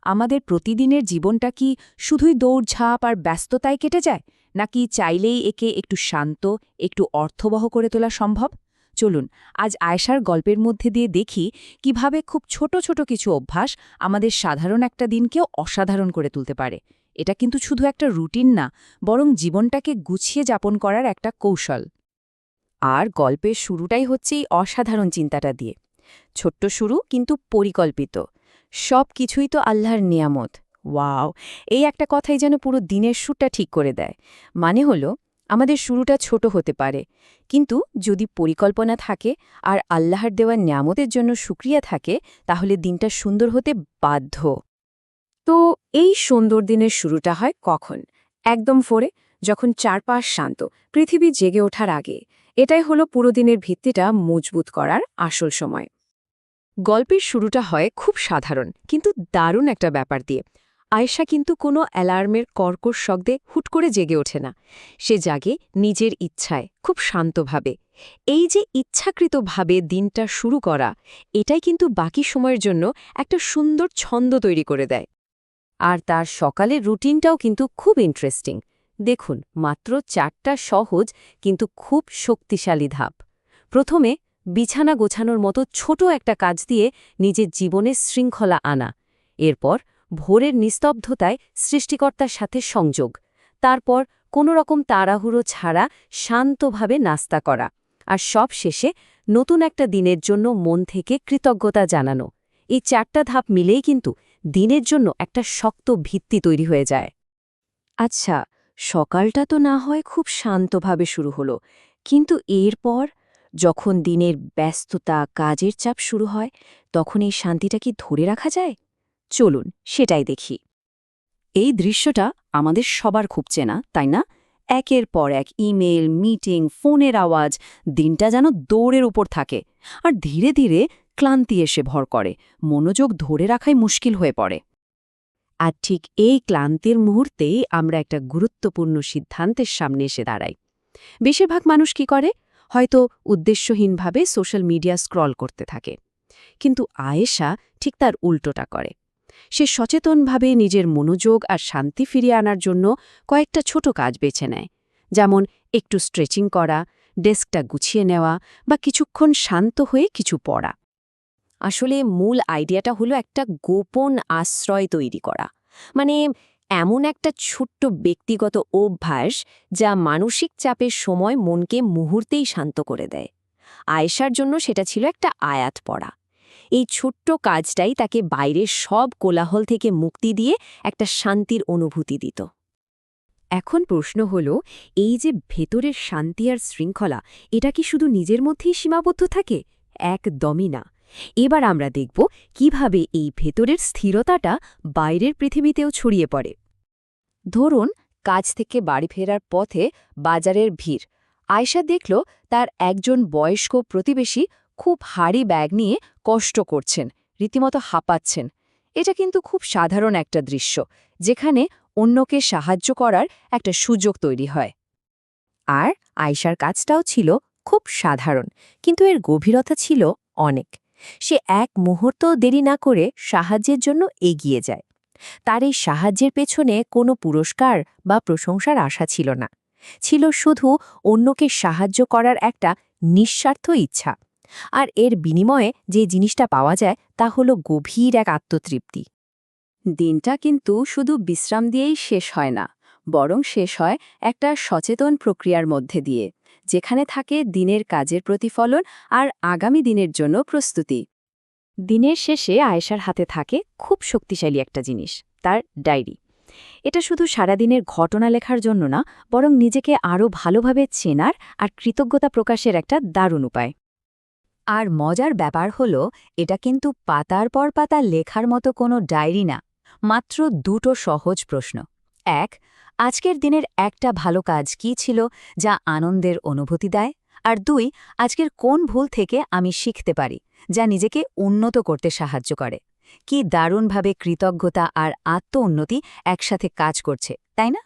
আমাদের প্রতিদিনের জীবনটা কি শুধুই দৌড়ঝাঁপ আর ব্যস্ততায় কেটে যায়, নাকি চাইলেই একে একটু শান্ত, একটু অর্থবহ করে তোলা সম্ভব? চলুন আজ আয়েশার গল্পের মধ্যে দিয়ে দেখি কিভাবে খুব ছোট ছোট কিছু অভ্যাস আমাদের সাধারণ একটা দিনকেও অসাধারণ করে তুলতে পারে। এটা কিন্তু শুধু একটা রুটিন না, বরং জীবনটাকে গুছিয়ে যাপন করার একটা কৌশল। আর গল্পের শুরুটাই হচ্ছে এই অসাধারণ চিন্তাটা দিয়ে। ছোট্ট শুরু কিন্তু পরিকল্পিত। সব কিছুই তো আল্লাহর নিয়ামত। ওয়াও! এই একটা কথাই যেন পুরো দিনের শুরুটা ঠিক করে দেয়। মানে হলো, আমাদের শুরুটা ছোট হতে পারে, কিন্তু যদি পরিকল্পনা থাকে আর আল্লাহর দেওয়া নিয়ামতের জন্য শুকরিয়া থাকে, তাহলে দিনটা সুন্দর হতে বাধ্য। তো এই সুন্দর দিনের শুরুটা হয় কখন? একদম ভোরে, যখন চারপাশ শান্ত, পৃথিবী জেগে ওঠার আগে। এটাই হলো পুরো দিনের ভিত্তিটা মজবুত করার আসল সময়। গল্পের শুরুটা হয় খুব সাধারণ কিন্তু দারুণ একটা ব্যাপার দিয়ে। আয়েশা কিন্তু কোনো অ্যালার্মের কর্কশ শব্দে হুট করে জেগে ওঠে না। সে জাগে নিজের ইচ্ছায়, খুব শান্তভাবে। এই যে ইচ্ছাকৃতভাবে দিনটা শুরু করা, এটাই কিন্তু বাকি সময়ের জন্য একটা সুন্দর ছন্দ তৈরি করে দেয়। আর তার সকালের রুটিনটাও কিন্তু খুব ইন্টারেস্টিং। দেখুন, মাত্র 4টা সহজ কিন্তু খুব শক্তিশালী ধাপ। প্রথমে বিছানা গোছানোর মতো ছোট একটা কাজ দিয়ে নিজের জীবনে শৃঙ্খলা আনা। এরপর ভোরের নিস্তব্ধতায় সৃষ্টিকর্তার সাথে সংযোগ। তারপর কোনো রকম তাড়াহুড়ো ছাড়া শান্তভাবে নাস্তা করা। আর সব শেষে নতুন একটা দিনের জন্য মন থেকে কৃতজ্ঞতা জানানো। এই 4টা ধাপ মিলেই কিন্তু দিনের জন্য একটা শক্ত ভিত্তি তৈরি হয়ে যায়। আচ্ছা, সকালটা তো না হয় খুব শান্তভাবে শুরু হলো, কিন্তু এরপর যখন দিনের ব্যস্ততা, কাজের চাপ শুরু হয়, তখন এই শান্তিটা কি ধরে রাখা যায়? চলুন সেটাই দেখি। এই দৃশ্যটা আমাদের সবার খুব চেনা, তাই না? একের পর এক ইমেল, মিটিং, ফোনের আওয়াজ, দিনটা যেন দৌড়ের উপর থাকে। আর ধীরে ধীরে ক্লান্তি এসে ভর করে, মনোযোগ ধরে রাখাই মুশকিল হয়ে পড়ে। আর ঠিক এই ক্লান্তির মুহূর্তেই আমরা একটা গুরুত্বপূর্ণ সিদ্ধান্তের সামনে এসে দাঁড়াই। বেশিরভাগ মানুষ কি করে? হয়তো উদ্দেশ্যহীনভাবে সোশ্যাল মিডিয়া স্ক্রল করতে থাকে। কিন্তু আয়েশা ঠিক তার উল্টোটা করে। সে সচেতনভাবে নিজের মনোযোগ আর শান্তি ফিরিয়ে আনার জন্য কয়েকটা ছোট কাজ বেছে নেয়। যেমন একটু স্ট্রেচিং করা, ডেস্কটা গুছিয়ে নেওয়া বা কিছুক্ষণ শান্ত হয়ে কিছু পড়া। আসলে মূল আইডিয়াটা হলো একটা গোপন আশ্রয় তৈরি করা। মানে এমন একটা ছোট্ট ব্যক্তিগত অভ্যাস যা মানসিক চাপের সময় মনকে মুহূর্তেই শান্ত করে দেয়। আয়েশার জন্য সেটা ছিল একটা আয়াত পড়া। এই ছোট্ট কাজটাই তাকে বাইরের সব কোলাহল থেকে মুক্তি দিয়ে একটা শান্তির অনুভূতি দিত। এখন প্রশ্ন হল, এই যে ভেতরের শান্তি আর শৃঙ্খলা, এটা কি শুধু নিজের মধ্যেই সীমাবদ্ধ থাকে? একদমই না। এবার আমরা দেখব কিভাবে এই ভেতরের স্থিরতাটা বাইরের পৃথিবীতেও ছড়িয়ে পড়ে। ধরুন, কাজ থেকে বাড়ি ফেরার পথে বাজারের ভিড়। আয়েশা দেখল তার একজন বয়স্ক প্রতিবেশী খুব ভারী ব্যাগ নিয়ে কষ্ট করছেন, রীতিমতো হাঁপাচ্ছেন। এটা কিন্তু খুব সাধারণ একটা দৃশ্য, যেখানে অন্যকে সাহায্য করার একটা সুযোগ তৈরি হয়। আর আয়েশার কাজটাও ছিল খুব সাধারণ, কিন্তু এর গভীরতা ছিল অনেক। সে এক মুহূর্তও দেরি না করে সাহায্যের জন্য এগিয়ে যায়। তার এই সাহায্যের পেছনে কোনো পুরস্কার বা প্রশংসার আশা ছিল না। ছিল শুধু অন্যকে সাহায্য করার একটা নিঃস্বার্থ ইচ্ছা। আর এর বিনিময়ে যে জিনিসটা পাওয়া যায় তা হলো গভীর এক আত্মতৃপ্তি। দিনটা কিন্তু শুধু বিশ্রাম দিয়েই শেষ হয় না, বরং শেষ হয় একটা সচেতন প্রক্রিয়ার মধ্যে দিয়ে, যেখানে থাকে দিনের কাজের প্রতিফলন আর আগামী দিনের জন্য প্রস্তুতি। দিনের শেষে আয়েশার হাতে থাকে খুব শক্তিশালী একটা জিনিস, তার ডায়েরি। এটা শুধু সারাদিনের ঘটনা লেখার জন্য না, বরং নিজেকে আরও ভালোভাবে চেনার আর কৃতজ্ঞতা প্রকাশের একটা দারুণ উপায়। আর মজার ব্যাপার হলো, এটা কিন্তু পাতার পর পাতা লেখার মতো কোনো ডায়েরি না, মাত্র দুটো সহজ প্রশ্ন। এক, আজকের দিনের একটা ভালো কাজ কী ছিল যা আনন্দের অনুভূতি দেয়? আর দুই, আজকের কোন ভুল থেকে আমি শিখতে পারি যা নিজেকে উন্নত করতে সাহায্য করে? কি দারুণভাবে কৃতজ্ঞতা আর আত্ম-উন্নতি একসাথে কাজ করছে, তাই না?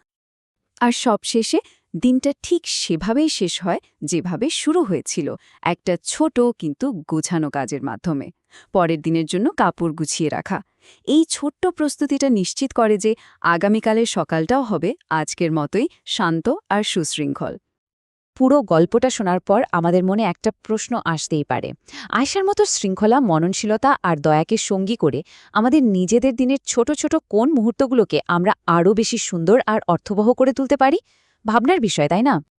আর সবশেষে দিনটা ঠিক সেভাবেই শেষ হয় যেভাবে শুরু হয়েছিল, একটা ছোট কিন্তু গোছানো কাজের মাধ্যমে। পরের দিনের জন্য কাপড় গুছিয়ে রাখা, এই ছোট্ট প্রস্তুতিটা নিশ্চিত করে যে আগামীকালের সকালটাও হবে আজকের মতোই শান্ত আর সুশৃঙ্খল। পুরো গল্পটা শোনার পর আমাদের মনে একটা প্রশ্ন আসতেই পারে, আয়েশার মতো শৃঙ্খলা, মননশীলতা আর দয়াকে সঙ্গী করে আমাদের নিজেদের দিনের ছোট ছোট কোন মুহূর্তগুলোকে আমরা আরও বেশি সুন্দর আর অর্থবহ করে তুলতে পারি? ভাবনার বিষয়, তাই না?